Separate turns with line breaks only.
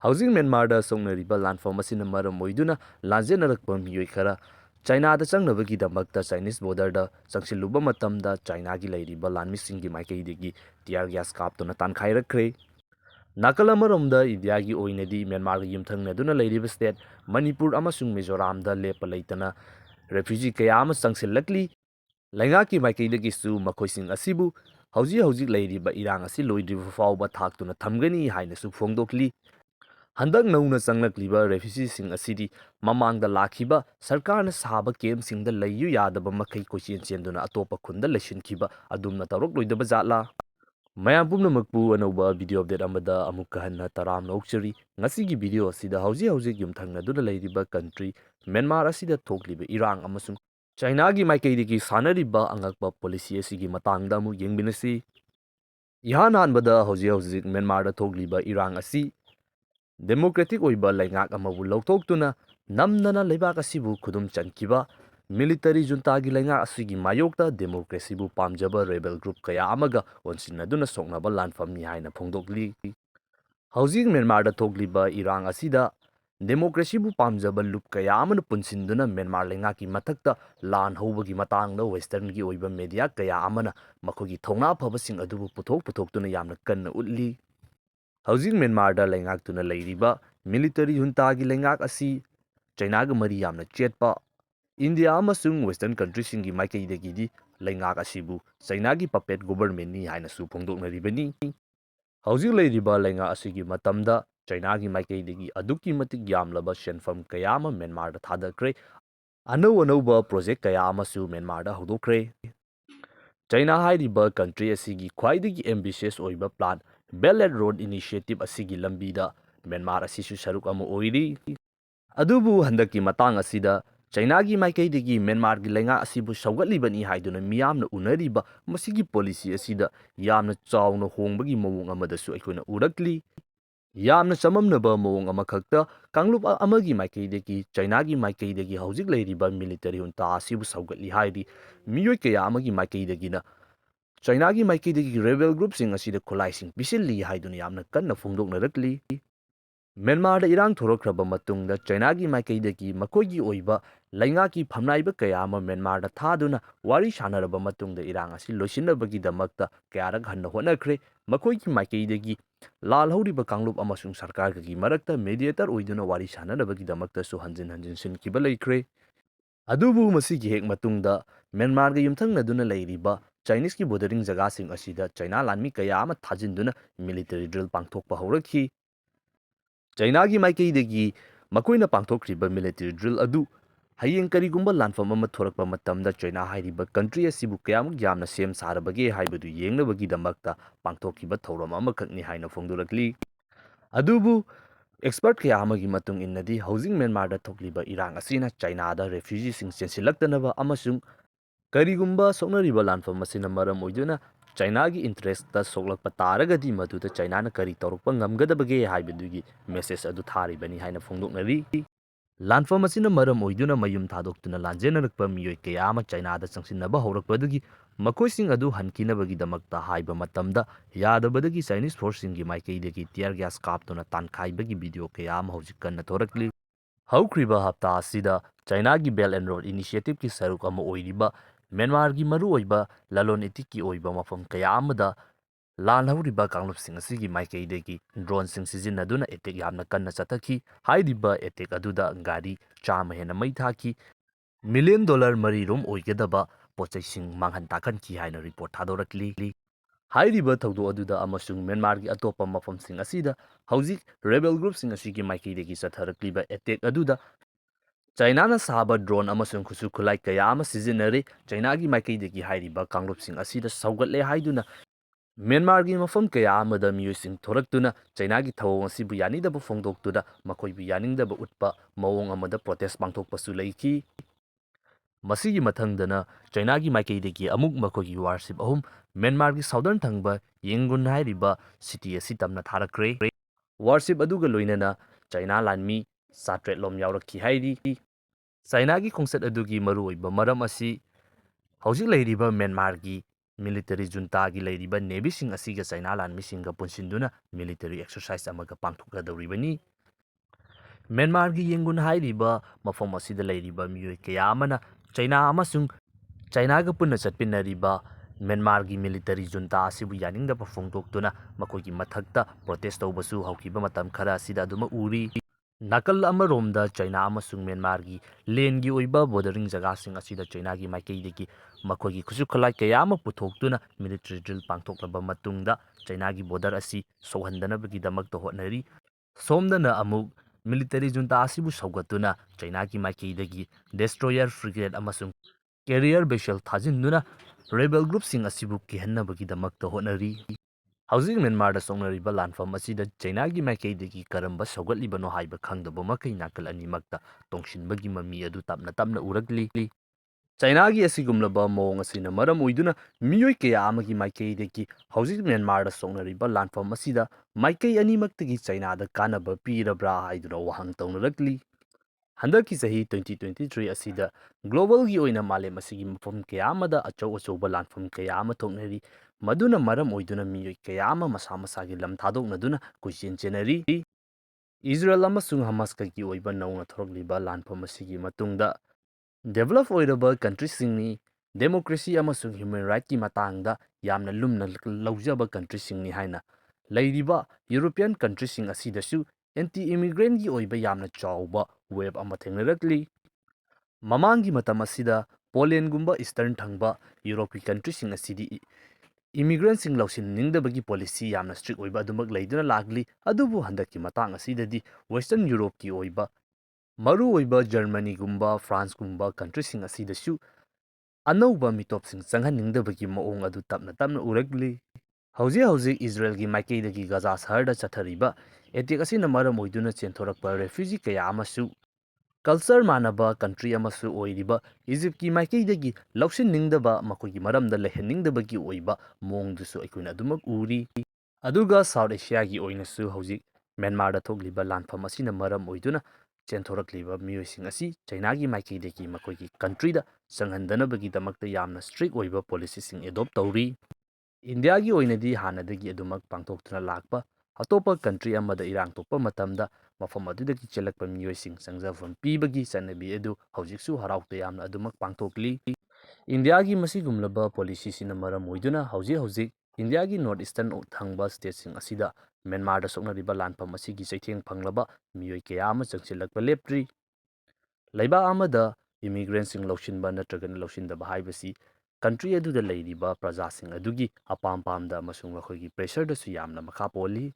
Housing Myanmar songnariba landform asina maram oiduna lanjenarikpa miyoi khara China da changnabagidamakta Chinese border da changsiluba matamda China gi leiriba lanmisingi maikaidegi tear gas kaptuna tankhairakre nakal amaromda India gi oinadi Myanmar gi yumthangnaduna leiriba state Manipur amasung Mizoram da lepa leitana refugee kaya ama changsilakli Laingaki maikaidegi su makoising asibu hauji leiriba irang asi loidriba fawba thaktuna thamgani haina su phongdokli Handak nauna changlakliba refugee asidi mamangda lakhiba sarkarna sahaba camsingda layu yadaba makai kochen chenduna atopa khunda lesinkiba adumna tarok loidaba jatla mayam pumnamakpu anauba video update amada amukka hanna taram nokchari ngasigi video asida hauji yumthangnaduna leiriba country Myanmar asida thokliba irang amasung China gi maikaidigi sanariba Angakpa policy asigi matangda amu yengbinasi ihan hanbada hauji Myanmar da thokliba irang asi Democratic oiba laingak amabu lautoktuna namnana leibak asibu khudum chankiba military junta gi laingak asigi mayokta democracy bu pamjaba rebel group kaya amaga onsinaduna soknaba lanfamni haina phongdokli Housing Myanmar da thogliba irang asida democracy bu pamjaba loop kaya amana punsinduna Myanmar laingak ki mathakta lan hobagi matangda western gi oiba media kaya amana makhogi thongna phabasing adubu puthok yamna kanna utli Housing Myanmar da laingak tuna leiriba military junta gi laingak asi China ga mari yamna chetpa India amasung western countries singi maikaidagi di laingak asibu China gi puppet government ni haina su phongdoknaribani Housing leiriba laingak asigi matamda China gi maikaidagi aduki matik yamlaba shenfam kayama Myanmar da thadakre anauba project kaya amasu Myanmar da hodokre China hairiba country asigi khwaidagi ambitious oiba plan Belt and Road Initiative asigi lambida Myanmar asisu saruk ama oiri adubu handaki matang asida China gi maikaidagi Myanmar gi lainga asibu saugatlibani haiduna miyamna unariba masigi policy asida yamna chawna hongbagi mawong amadasu aikoina urakli yamna chamamnaba mawong amakhakta kanglup amagi maikaidagi China gi maikaidagi hauzik leiriba military junta asibu saugatli haidi miyoi kaya amagi maikaidagina China gi maikaidagi rebel group sing asida khulaising pisilli haiduna yamna kanna phongdoknarakli Myanmar da irang thorokraba matungda China gi maikaidagi makoigi oiba laingaki phamnaiba kaya ama Myanmar da thaduna wari shanaraba matungda irang asi loisinabagi damakta kayarak hanna honakre makoigi maikaidagi lalhoriba kanglup amasung sarkar gi marakta mediator oiduna wari shanarabagi damakta su hanjin sinkiba leikre adubu masigi hek matungda Myanmar ga yumthangnaduna leiriba Chinese ki bordering jaga sing asida China lanmi kaya ama thajinduna military drill pangthokpa haurakhi China gi maikaidagi makoina pangthokriba military drill adu hayeng karigumba lanfam ama thorakpa matamda China hairiba country asibu kayamuk yamna sem sarabage haibadu yengnabagi damakta pangthokkiba thoram amakhakni haina phongdorakli adubu expert kaya amagi matung innadi housing Myanmar da thokliba irang asina China da refugee sing sensilaktanaba amasung karigumba soknariba lanfam asina maram oiduna China gi interest ta soklakpa taragadi maduda China na kari torokpa ngamgadabage haibadugi message adu tharibani haina phongdoknari Lanfam asina maram oiduna mayum thadoktuna lanjenarakpa miyoi kaya ama China da changsinnaba haurakpadagi makoising adu hankinabagi damakta haiba matamda yadabadagi Chinese forcing gi maikaidagi tear gas kaptuna tankhaibagi video kaya ama hojik kanna thorakli Haukriba hapta asida China gi Belt and Road Initiative ki saruk ama oiriba Myanmar gi maru oiba lalon etik ki oiba mafam kaya amada lalhoriba kanglupsing asigi maikaidagi drone sing sizinaduna etek yamna kanna chathaki haidiba etek aduda gari chama hena mai thaki $1 million mari rom oigedaba pochai sing manghan takhan ki haina report thadorakli Hairiba thawdo aduda amasung Myanmar gi atopa mafam sing asida hauzik rebel group sing asigi maikaidagi chatharakliba etek aduda China na saba drone amasung khusu khulai kaya ama sizinare China gi maikaidagi hairiba kanglupsing asida saugatle haiduna Myanmar gi mafam kaya amada miyosing thoraktuna China gi thawong asibu yanidaba phongdoktuna makoibu yaningdaba utpa mawong amada protest pangthokpasu leiki Masigi mathangdana China gi maikaidagi amuk makogi warship ahum Myanmar gi southern thangba Yangon hairiba city asi tamna tharakre warship aduga loinana China lanmi satret lom yaurakhi hairi China gi khongsat adugi maru oiba maram asi hauzik leiriba Myanmar gi military ꯖꯨꯟꯇꯥꯒꯤ ꯂꯩꯔꯤꯕ ꯅꯦꯚꯤꯁꯤꯡ ꯑꯁꯤꯒ China ꯂꯥꯟꯃꯤꯁꯤꯡꯒ ꯄꯨꯟꯁꯤꯟꯗꯨꯅ military exercise ꯑꯃꯒ ꯄꯥꯡꯊꯣꯛꯀꯗꯧꯔꯤꯕꯅꯤ꯫ ꯃ꯭ꯌꯥꯟꯃꯥꯔꯒꯤ ꯌꯦꯡꯒꯨꯟ ꯍꯥꯏꯔꯤꯕ ꯃꯐꯝ ꯑꯁꯤꯗ ꯂꯩꯔꯤꯕ ꯃꯤꯑꯣꯏ ꯀꯌꯥ ꯑꯃꯅ ꯆꯥꯏꯅꯥ ꯑꯃꯁꯨꯡ ꯆꯥꯏꯅꯥꯒ ꯄꯨꯟꯅ ꯆꯠꯃꯤꯟꯅꯔꯤꯕ ꯃ꯭ꯌꯥꯟꯃꯥꯔꯒꯤ ꯃꯤꯂꯤꯇꯔꯤ ꯖꯨꯟꯇꯥ ꯑꯁꯤꯕꯨ ꯌꯥꯅꯤꯡꯗꯕ ꯐꯣꯡꯗꯣꯛꯇꯨꯅ ꯃꯈꯣꯏꯒꯤ ꯃꯊꯛꯇ ꯄ꯭ꯔꯣꯇꯦꯁ ꯇꯧꯕꯁꯨ ꯍꯧꯈꯤꯕ ꯃꯇꯝ ꯈꯔ ꯑꯁꯤꯗ ꯑꯗꯨꯃꯛ ꯎꯔꯤ꯫ ꯅꯥꯀꯜ ꯑꯃꯔꯣꯝꯗ ꯆꯥꯏꯅꯥ ꯑꯃꯁꯨꯡ ꯃ꯭ꯌꯥꯟꯃꯥꯔꯒꯤ ꯂꯦꯟꯒꯤ ꯑꯣꯏꯕ ꯕꯣꯔꯗꯔꯤꯡ ꯖꯒꯥꯁꯤꯡ ꯑꯁꯤꯗ ꯆꯥꯏꯅꯥꯒꯤ ꯃꯥꯏꯀꯩꯗꯒꯤ ꯃꯈꯣꯏꯒꯤ ꯈꯨꯠꯁꯨ ꯈꯨꯠꯂꯥꯏ ꯀꯌꯥ ꯑꯃ ꯄꯨꯊꯣꯛꯇꯨꯅ ꯃꯤꯂꯤꯇꯔꯤ ꯗ꯭ꯔꯤꯜ ꯄꯥꯡꯊꯣꯛꯂꯕ ꯃꯇꯨꯡꯗ ꯆꯥꯏꯅꯥꯒꯤ ꯕꯣꯔꯗꯔ ꯑꯁꯤ ꯁꯣꯛꯍꯟꯗꯅꯕꯒꯤꯗꯃꯛꯇ ꯍꯣꯠꯅꯔꯤ꯫ ꯁꯣꯝꯗꯅ ꯑꯃꯨꯛ ꯃꯤꯂꯤꯇꯔꯤ ꯖꯨꯟꯇꯥ ꯑꯁꯤꯕꯨ ꯁꯧꯒꯠꯇꯨꯅ ꯆꯥꯏꯅꯥꯒꯤ ꯃꯥꯏꯀꯩꯗꯒꯤ ꯗꯦꯁꯇ꯭ꯔꯣꯌꯔ ꯐ꯭ꯔꯤꯒꯦꯠ ꯑꯃꯁꯨꯡ ꯀꯦꯔꯤꯌꯔ ꯚꯦꯁꯦꯜ ꯊꯥꯖꯤꯟꯗꯨꯅ ꯔꯦꯕꯦꯜ ꯒ꯭ꯔꯨꯞꯁꯤꯡ ꯑꯁꯤꯕꯨ ꯀꯤꯍꯟꯅꯕꯒꯤꯗꯃꯛꯇ ꯍꯣꯠꯅꯔꯤ꯫ ꯍꯧꯖꯤꯛ ꯃ꯭ꯌꯥꯟꯃꯥꯔꯗ ꯁꯣꯛꯅꯔꯤꯕ ꯂꯥꯟꯐꯝ ꯑꯁꯤꯗ ꯆꯥꯏꯅꯥꯒꯤ ꯃꯥꯏꯀꯩꯗꯒꯤ ꯀꯔꯝꯕ ꯁꯧꯒꯠꯂꯤꯕꯅꯣ ꯍꯥꯏꯕ ꯈꯪꯗꯕ ꯃꯈꯩ ꯅꯥꯀꯜ ꯑꯅꯤꯃꯛꯇ ꯇꯣꯡꯁꯤꯟꯕꯒꯤ ꯃꯃꯤ ꯑꯗꯨ ꯇꯞꯅ ꯇꯞꯅ ꯎꯔꯛꯂꯤ꯫ ꯆꯥꯏꯅꯥꯒꯤ ꯑꯁꯤꯒꯨꯝꯂꯕ ꯃꯑꯣꯡ ꯑꯁꯤꯅ ꯃꯔꯝ ꯑꯣꯏꯗꯨꯅ ꯃꯤꯑꯣꯏ ꯀꯌꯥ ꯑꯃꯒꯤ ꯃꯥꯏꯀꯩꯗꯒꯤ ꯍꯧꯖꯤꯛ ꯃ꯭ꯌꯥꯟꯃꯥꯔꯗ ꯁꯣꯛꯅꯔꯤꯕ ꯂꯥꯟꯐꯝ ꯑꯁꯤꯗ ꯃꯥꯏꯀꯩ ꯑꯅꯤꯃꯛꯇꯒꯤ ꯆꯥꯏꯅꯥꯗ ꯀꯥꯟꯅꯕ ꯄꯤꯔꯕ꯭ꯔꯥ ꯍꯥꯏꯗꯨꯅ ꯋꯥꯍꯪ ꯇꯧꯅꯔꯛꯂꯤ꯫ ꯍꯟꯗꯛꯀꯤ ꯆꯍꯤ 2023 ꯑꯁꯤꯗ ꯒ꯭ꯂꯣꯕꯦꯜꯒꯤ ꯑꯣꯏꯅ ꯃꯥꯂꯦꯝ ꯑꯁꯤꯒꯤ ꯃꯐꯝ ꯀꯌꯥ ꯑꯃꯗ ꯑꯆꯧ ꯑꯆꯧꯕ ꯂꯥꯟꯐꯝ ꯀꯌꯥ ꯑꯃ ꯊꯣꯛꯅꯔꯤ, ꯃꯗꯨꯅ ꯃꯔꯝ ꯑꯣꯏꯗꯨꯅ ꯃꯤꯑꯣꯏ ꯀꯌꯥ ꯑꯃ ꯃꯁꯥ ꯃꯁꯥꯒꯤ ꯂꯝ ꯊꯥꯗꯣꯛꯅꯗꯨꯅ ꯀꯣꯏꯆꯦꯟ ꯆꯦꯟꯅꯔꯤ꯫ ꯏꯖꯔꯦꯜ ꯑꯃꯁꯨꯡ ꯍꯃꯥꯁꯀꯒꯤ ꯑꯣꯏꯕ ꯅꯧꯅ ꯊꯣꯔꯛꯂꯤꯕ ꯂꯥꯟꯐꯝ ꯑꯁꯤꯒꯤ ꯃꯇꯨꯡꯗ ꯗꯦꯚꯂꯞ ꯑꯣꯏꯔꯕ ꯀꯟꯇ꯭ꯔꯤꯁꯤꯡꯅꯤ, ꯗꯦꯃꯣꯀ꯭ꯔꯦꯁꯤ ꯑꯃꯁꯨꯡ ꯍ꯭ꯌꯨꯃꯦꯟ ꯔꯥꯏꯠꯀꯤ ꯃꯇꯥꯡꯗ ꯌꯥꯝꯅ ꯂꯨꯝꯅ ꯂꯧꯖꯕ ꯀꯟꯇ꯭ꯔꯤꯁꯤꯡꯅꯤ ꯍꯥꯏꯅ ꯂꯩꯔꯤꯕ ꯌꯨꯔꯣꯄꯤꯌꯟ ꯀꯟꯇ꯭ꯔꯤꯁꯤꯡ ꯑꯁꯤꯗꯁꯨ ꯑꯦꯟꯇꯤ ꯏꯃꯤꯒ꯭ꯔꯦꯟꯒꯤ ꯑꯣꯏꯕ ꯌꯥꯝꯅ ꯆꯥꯎꯕ ꯋꯦꯕ ꯑꯃ ꯊꯦꯡꯅꯔꯛꯂꯤ꯫ ꯃꯃꯥꯡꯒꯤ ꯃꯇꯝ ꯑꯁꯤꯗ ꯄꯣꯂꯦꯟꯗꯒꯨꯝꯕ ꯏꯁꯇꯔꯟ ꯊꯪꯕ ꯌꯨꯔꯣꯞꯀꯤ ꯀꯟꯇ꯭ꯔꯤꯁꯤꯡ ꯑꯁꯤꯗꯤ ꯏꯃꯤꯒ꯭ꯔꯦꯟꯁꯤꯡ ꯂꯧꯁꯤꯟꯅꯤꯡꯗꯕꯒꯤ ꯄꯣꯂꯤꯁꯤ ꯌꯥꯝꯅ ꯁ꯭ꯇ꯭ꯔꯤꯛ ꯑꯣꯏꯕ ꯑꯗꯨꯃꯛ ꯂꯩꯗꯨꯅ ꯂꯥꯛꯂꯤ꯫ ꯑꯗꯨꯕꯨ ꯍꯟꯗꯛꯀꯤ ꯃꯇꯥꯡ ꯑꯁꯤꯗꯗꯤ ꯋꯦꯁꯇꯔꯟ ꯌꯨꯔꯣꯞꯀꯤ ꯑꯣꯏꯕ ꯃꯔꯨꯑꯣꯏꯕ ꯖꯔꯃꯅꯤꯒꯨꯝꯕ ꯐ꯭ꯔꯥꯟꯁꯀꯨꯝꯕ ꯀꯟꯇ꯭ꯔꯤꯁꯤꯡ ꯑꯁꯤꯗꯁꯨ ꯑꯅꯧꯕ ꯃꯤꯇꯣꯞꯁꯤꯡ ꯆꯪꯍꯟꯅꯤꯡꯗꯕꯒꯤ ꯃꯑꯣꯡ ꯑꯗꯨ ꯇꯞꯅ ꯇꯞꯅ ꯎꯔꯛꯂꯤ꯫ ꯍꯧꯖꯤꯛ ꯍꯧꯖꯤꯛ ꯏꯖꯔꯦꯜꯒꯤ ꯃꯥꯏꯀꯩꯗꯒꯤ ꯒꯖꯥ ꯁꯍꯔꯗ ꯆꯠꯊꯔꯤꯕ ꯑꯦꯇꯦꯛ ꯑꯁꯤꯅ ꯃꯔꯝ ꯑꯣꯏꯗꯨꯅ ꯆꯦꯟꯊꯣꯔꯛꯄ ꯔꯦꯐ꯭ꯌꯨꯖꯤ ꯀꯌꯥ ꯑꯃꯁꯨ ꯀꯜꯆꯔ ꯃꯥꯟꯅꯕ ꯀꯟꯇ꯭ꯔꯤ ꯑꯃꯁꯨ ꯑꯣꯏꯔꯤꯕ ꯏꯖꯤꯞꯀꯤ ꯃꯥꯏꯀꯩꯗꯒꯤ ꯂꯧꯁꯤꯟꯅꯤꯡꯗꯕ, ꯃꯈꯣꯏꯒꯤ ꯃꯔꯝꯗ ꯂꯩꯍꯟꯅꯤꯡꯗꯕꯒꯤ ꯑꯣꯏꯕ ꯃꯑꯣꯡꯗꯨꯁꯨ ꯑꯩꯈꯣꯏꯅ ꯑꯗꯨꯃꯛ ꯎꯔꯤ꯫ ꯑꯗꯨꯒ ꯁꯥꯎꯠ ꯑꯦꯁꯤꯌꯥꯒꯤ ꯑꯣꯏꯅꯁꯨ ꯍꯧꯖꯤꯛ ꯃ꯭ꯌꯥꯟꯃꯥꯔꯗ ꯊꯣꯛꯂꯤꯕ ꯂꯥꯟꯐꯝ ꯑꯁꯤꯅ ꯃꯔꯝ ꯑꯣꯏꯗꯨꯅ ꯆꯦꯟꯊꯣꯔꯛꯂꯤꯕ ꯃꯤꯑꯣꯏꯁꯤꯡ ꯑꯁꯤ ꯆꯥꯏꯅꯥꯒꯤ ꯃꯥꯏꯀꯩꯗꯒꯤ ꯃꯈꯣꯏꯒꯤ ꯀꯟꯇ꯭ꯔꯤꯗ ꯆꯪꯍꯟꯗꯅꯕꯒꯤꯗꯃꯛꯇ ꯌꯥꯝꯅ ꯁ꯭ꯇ꯭ꯔꯤꯛ ꯑꯣꯏꯕ ꯄꯣꯂꯤꯁꯤꯁꯤꯡ ꯑꯦꯗꯣꯞ ꯇꯧꯔꯤ꯫ ꯏꯟꯗꯤꯌꯥꯒꯤ ꯑꯣꯏꯅꯗꯤ ꯍꯥꯟꯅꯗꯒꯤ ꯑꯗꯨꯃꯛ ꯄꯥꯡꯊꯣꯛꯇꯨꯅ ꯂꯥꯛꯄ, ꯑꯇꯣꯞꯄ ꯀꯟꯇ꯭ꯔꯤ ꯑꯃꯗ ꯏꯔꯥꯡ ꯊꯣꯛꯄ ꯃꯇꯝꯗ ꯃꯐꯝ ꯑꯗꯨꯗꯒꯤ ꯆꯦꯜꯂꯛꯄ ꯃꯤꯑꯣꯏꯁꯤꯡ ꯆꯪꯖꯐꯝ ꯄꯤꯕꯒꯤ ꯆꯠꯅꯕꯤ ꯑꯗꯨ ꯍꯧꯖꯤꯛꯁꯨ ꯍꯔꯥꯎ ꯇꯌꯥꯝꯅ ꯑꯗꯨꯃꯛ ꯄꯥꯡꯊꯣꯛꯂꯤ꯫ ꯏꯟꯗꯤꯌꯥꯒꯤ ꯃꯁꯤꯒꯨꯝꯂꯕ ꯄꯣꯂꯤꯁꯤꯁꯤꯅ ꯃꯔꯝ ꯑꯣꯏꯗꯨꯅ ꯍꯧꯖꯤꯛ ꯍꯧꯖꯤꯛ ꯏꯟꯗꯤꯌꯥꯒꯤ ꯅꯣꯔꯠ ꯏꯁꯇꯔꯟ ꯊꯪꯕ ꯁ꯭ꯇꯦꯠꯁꯤꯡ ꯑꯁꯤꯗ ꯃ꯭ꯌꯥꯟꯃꯥꯔꯗ ꯁꯣꯛꯅꯔꯤꯕ ꯂꯥꯟꯐꯝ ꯑꯁꯤꯒꯤ ꯆꯩꯊꯦꯡ ꯐꯪꯂꯕ ꯃꯤꯑꯣꯏ ꯀꯌꯥ ꯑꯃ ꯆꯪꯁꯤꯜꯂꯛꯄ ꯂꯦꯞꯇ꯭ꯔꯤ꯫ ꯂꯩꯕꯥꯛ ꯑꯃꯗ ꯏꯃꯤꯒ꯭ꯔꯦꯟꯁꯤꯡ ꯂꯧꯁꯤꯟꯕ ꯅꯠꯇ꯭ꯔꯒꯅ ꯂꯧꯁꯤꯟꯗꯕ ꯍꯥꯏꯕꯁꯤ ꯀꯟꯇ꯭ꯔꯤ ꯑꯗꯨꯗ ꯂꯩꯔꯤꯕ ꯄ꯭ꯔꯖꯥꯁꯤꯡ ꯑꯗꯨꯒꯤ ꯑꯄꯥꯝ ꯄꯥꯝꯗ ꯑꯃꯁꯨꯡ ꯃꯈꯣꯏꯒꯤ ꯄ꯭ꯔꯦꯁꯔꯗꯁꯨ ꯌꯥꯝꯅ ꯃꯈꯥ ꯄꯣꯜꯂꯤ꯫